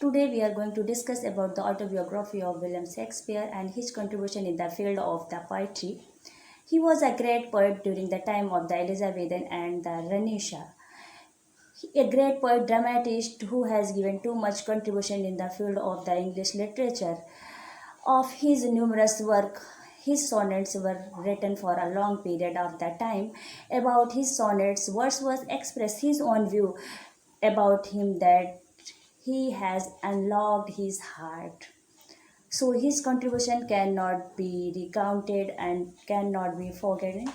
Today we are going to discuss about the autobiography of William Shakespeare and his contribution in the field of the poetry. He was a great poet during the time of the Elizabethan and the Renaissance. A great poet dramatist who has given too much contribution in the field of the English literature. Of his numerous work, his sonnets were written for a long period of the time. About his sonnets, Wordsworth expressed his own view about him that he has unlocked his heart. So his contribution cannot be recounted and cannot be forgotten.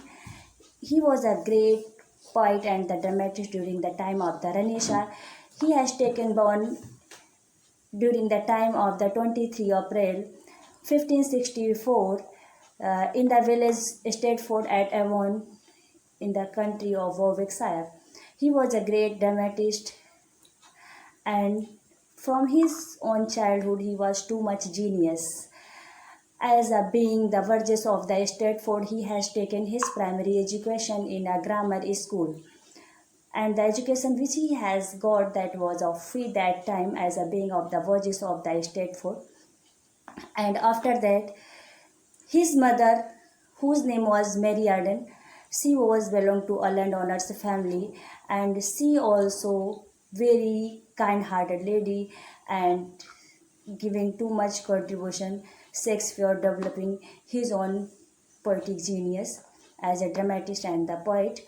He was a great poet and the dramatist during the time of the Renaissance. He has taken born during the time of the 23 April 1564 in the village Stateford at Avon in the country of Warwickshire. He was a great dramatist and from his own childhood he was too much genius. As a being the Burgess of the Stateford, he has taken his primary education in a grammar school. And the education which he has got that was of free that time as a being of the Burgess of the Stateford. And after that, his mother, whose name was Mary Arden, she was belonged to a landowner's family, and she also very kind-hearted lady and giving too much contribution. Shakespeare developing his own poetic genius as a dramatist and the poet.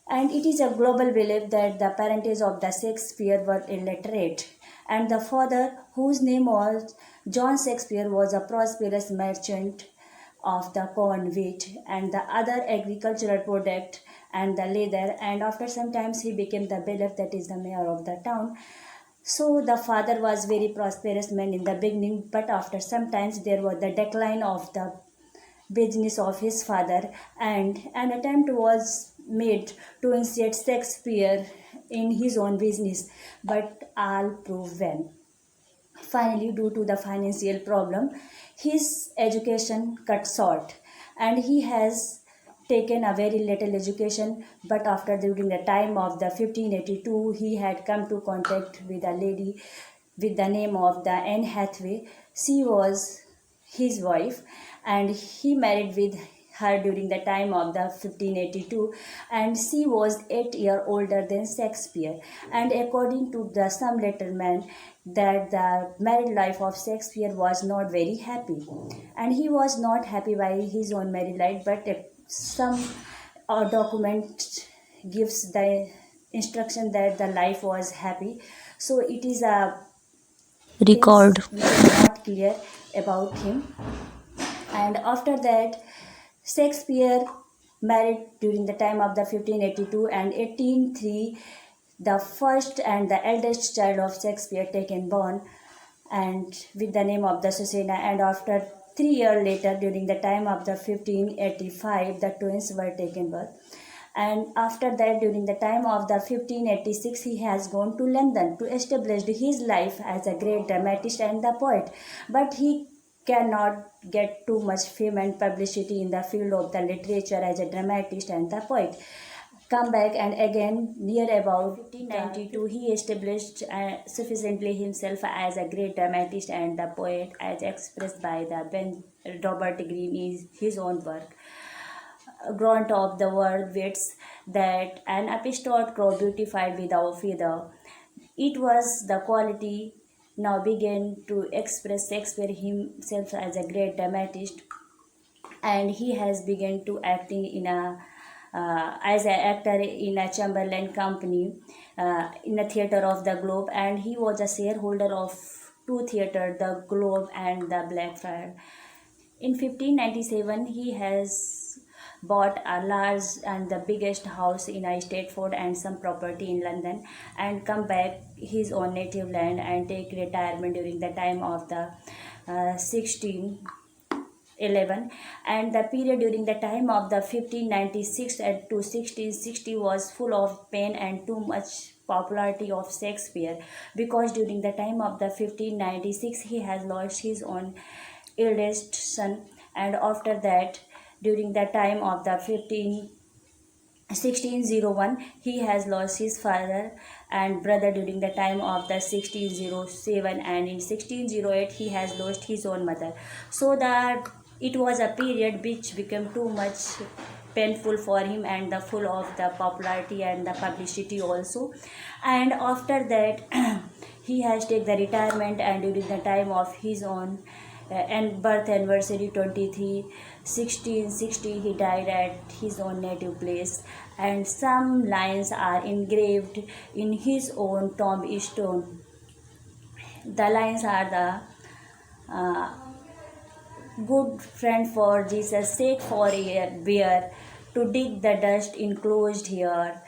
And it is a global belief that the parentage of the Shakespeare were illiterate, and the father, whose name was John Shakespeare, was a prosperous merchant of the corn, wheat, and the other agricultural product and the leather. And after some times, he became the bailiff, that is the mayor of the town. So the father was very prosperous man in the beginning, but after some times there was the decline of the business of his father, and an attempt was made to insert Shakespeare in his own business, but all proved vain. Finally, due to the financial problem, his education cut short, and he has taken a very little education. But after during the time of the 1582, he had come to contact with a lady with the name of the Anne Hathaway. She was his wife, and he married with her during the time of the 1582, and she was 8 years older than Shakespeare. And according to the some letterman, that the married life of Shakespeare was not very happy, and he was not happy by his own married life. But some document gives the instruction that the life was happy. So it is a things Record. which are not clear about him. And after that, Shakespeare married during the time of the 1582 and 1803, the first and the eldest child of Shakespeare taken born, and with the name of the Susanna. And after 3 years later, during the time of the 1585, the twins were taken birth. And after that, during the time of the 1586, he has gone to London to establish his life as a great dramatist and the poet. But he cannot get too much fame and publicity in the field of the literature as a dramatist and the poet. Come back, and again near about 1592 he established sufficiently himself as a great dramatist and the poet as expressed by the Ben Robert Greene is his own work. Grant of the word wits that an upstart crow beautified without feather. It was the quality now began to express Shakespeare himself as a great dramatist, and he has begun to acting in a as an actor in a Chamberlain company in a theater of the Globe, and he was a shareholder of two theater, the Globe and the Blackfriar. In 1597, he has bought a large and the biggest house in a Stateford and some property in London, and come back his own native land and take retirement during the time of the 1611. And the period during the time of the 1596 and to 1660 was full of pain and too much popularity of Shakespeare, because during the time of the 1596 he has lost his own eldest son. And after that, during the time of the 15 1601 he has lost his father and brother during the time of the 1607, and in 1608 he has lost his own mother, so that it was a period which became too much painful for him and the full of the popularity and the publicity also. And after that he has taken the retirement, and during the time of his own and birth anniversary 23 1660 he died at his own native place, and some lines are engraved in his own tombstone. The lines are the uh, good friend for Jesus, sake for a bear, to dig the dust enclosed here,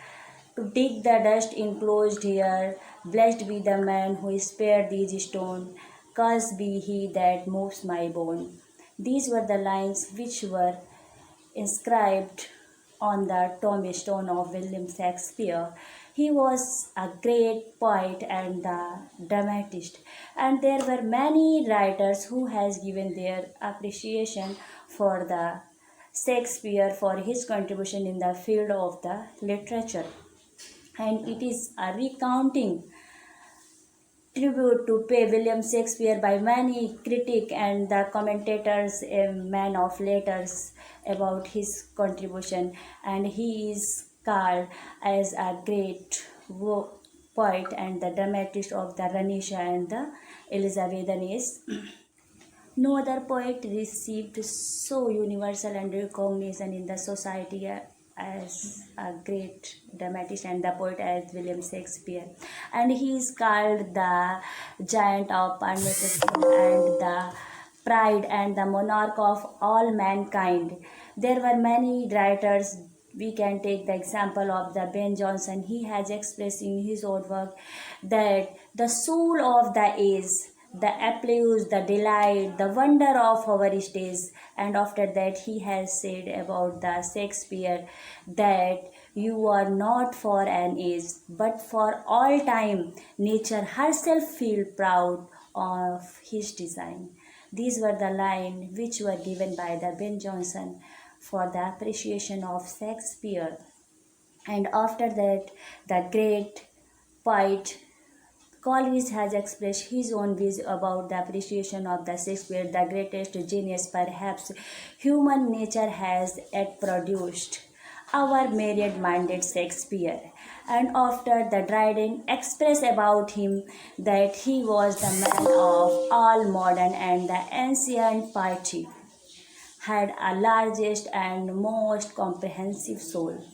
to dig the dust enclosed here. Blessed be the man who spared these stone, cursed be he that moves my bone. These were the lines which were inscribed on the tombstone of William Shakespeare. He was a great poet and a dramatist, and there were many writers who has given their appreciation for the Shakespeare for his contribution in the field of the literature. And it is a recounting tribute to pay William Shakespeare by many critics and the commentators, a man of letters, about his contribution, and he is called as a great poet and the dramatist of the Renaissance and the Elizabethan age. No other poet received so universal and recognition in the society as a great dramatist and the poet as William Shakespeare. And he is called the giant of Parnassus and the pride and the monarch of all mankind. There were many writers. We can take the example of the Ben Jonson. He has expressed in his own work that the soul of the age, the applause, the delight, the wonder of our stage. And after that, he has said about the Shakespeare that you are not for an age, but for all time. Nature herself feel proud of his design. These were the lines which were given by the Ben Jonson for the appreciation of Shakespeare. And after that, the great poet Coleridge has expressed his own views about the appreciation of the Shakespeare, the greatest genius perhaps human nature has yet produced, our myriad-minded Shakespeare. And after the Dryden expressed about him that he was the man of all modern and the ancient poetry, had a largest and most comprehensive soul.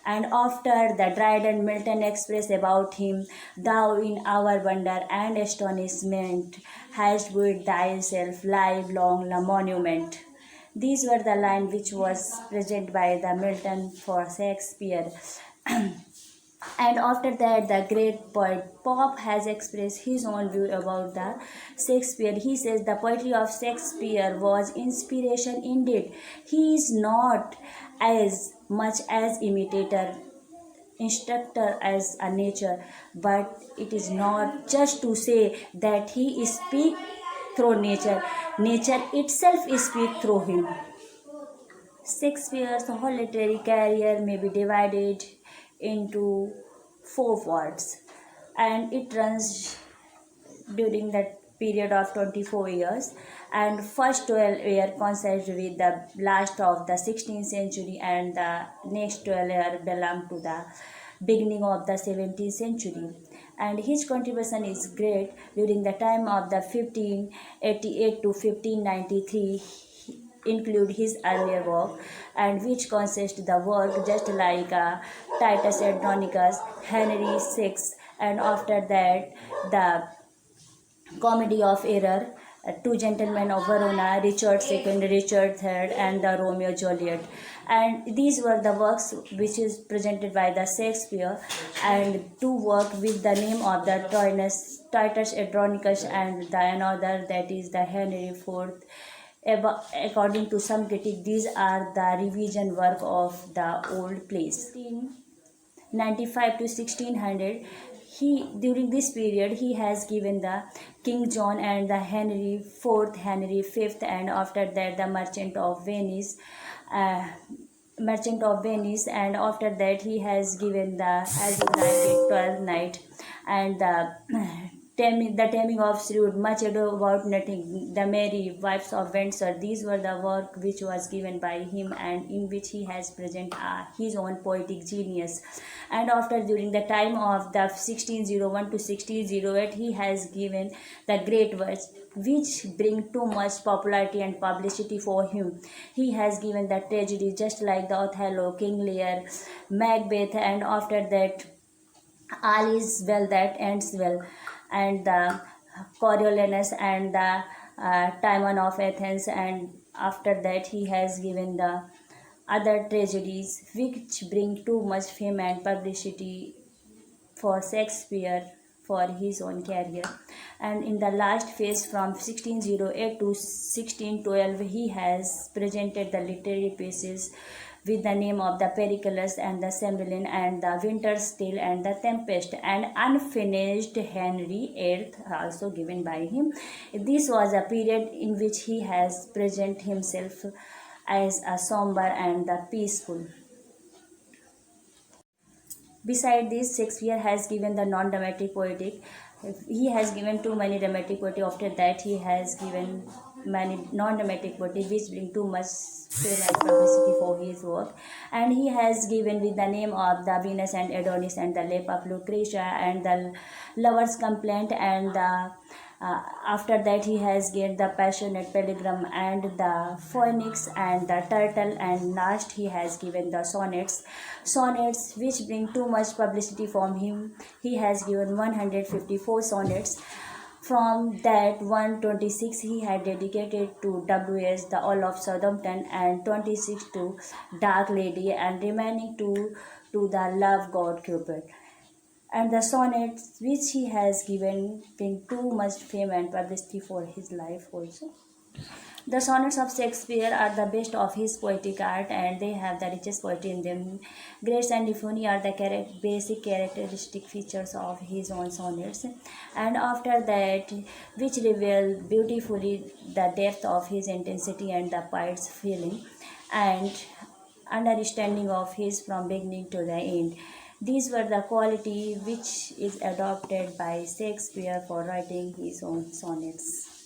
And after the Dryden Milton expressed about him, thou in our wonder and astonishment hast built thyself livelong monument. These were the line which was present by the Milton for Shakespeare. And after that, the great poet Pope has expressed his own view about the Shakespeare. He says the poetry of Shakespeare was inspiration indeed. He is not as much as imitator, instructor as a nature, but it is not just to say that he speak through nature. Nature itself speak through him. Shakespeare's whole literary career may be divided into four parts, and it runs during that period of 24 years. And first 12 year coincides with the last of the 16th century, and the next 12 year belong to the beginning of the 17th century. And his contribution is great during the time of the 1588 to 1593, include his earlier work, and which consists the work just like Titus Andronicus, Henry VI, and after that the Comedy of Error, Two Gentlemen of Verona, Richard II, Richard III, and the Romeo Juliet. And these were the works which is presented by the Shakespeare, and two work with the name of the Titus Andronicus, and the another that is the Henry IV. According to some critics, these are the revision work of the old plays. 95 to 1600, during this period he has given the King John and the Henry IV, Henry V, and after that the Merchant of Venice. uh, Merchant of Venice, and after that he has given the, as you write, 12th Night, and the Taming of Shrew, Much Ado About Nothing, The Merry Wives of Windsor. These were the work which was given by him, and in which he has present his own poetic genius. And after, during the time of the 1601 to 1608, he has given the great works which bring too much popularity and publicity for him. He has given the tragedy just like the Othello, King Lear, Macbeth, and after that all is well that ends well, and the Coriolanus, and the Timon of Athens, and after that he has given the other tragedies which bring too much fame and publicity for Shakespeare for his own career. And in the last phase from 1608 to 1612, he has presented the literary pieces with the name of the Pericles and the Cymbeline and the Winter's Tale and the Tempest and Unfinished Henry VIII, also given by him. This was a period in which he has presented himself as a somber and the peaceful. Beside this, Shakespeare has given the non-dramatic poetic. He has given too many dramatic poetry. After that, he has given many non-dramatic poetry, which bring too much fame and publicity for his work. And he has given with the name of the Venus and Adonis and the Lap of Lucretia and the Lover's Complaint, and the after that he has given the Passionate Pilgrim and the Phoenix and the Turtle, and last he has given the sonnets which bring too much publicity from him. He has given 154 sonnets. From that, 126 he had dedicated to W.S. the Earl of Southampton, and 26 to Dark Lady, and remaining to the Love God Cupid. And the sonnets which he has given bring too much fame and publicity for his life also. The sonnets of Shakespeare are the best of his poetic art, and they have the richest poetry in them. Grace and euphony are the basic characteristic features of his own sonnets, and after that, which reveal beautifully the depth of his intensity and the poet's feeling and understanding of his from beginning to the end. These were the quality which is adopted by Shakespeare for writing his own sonnets.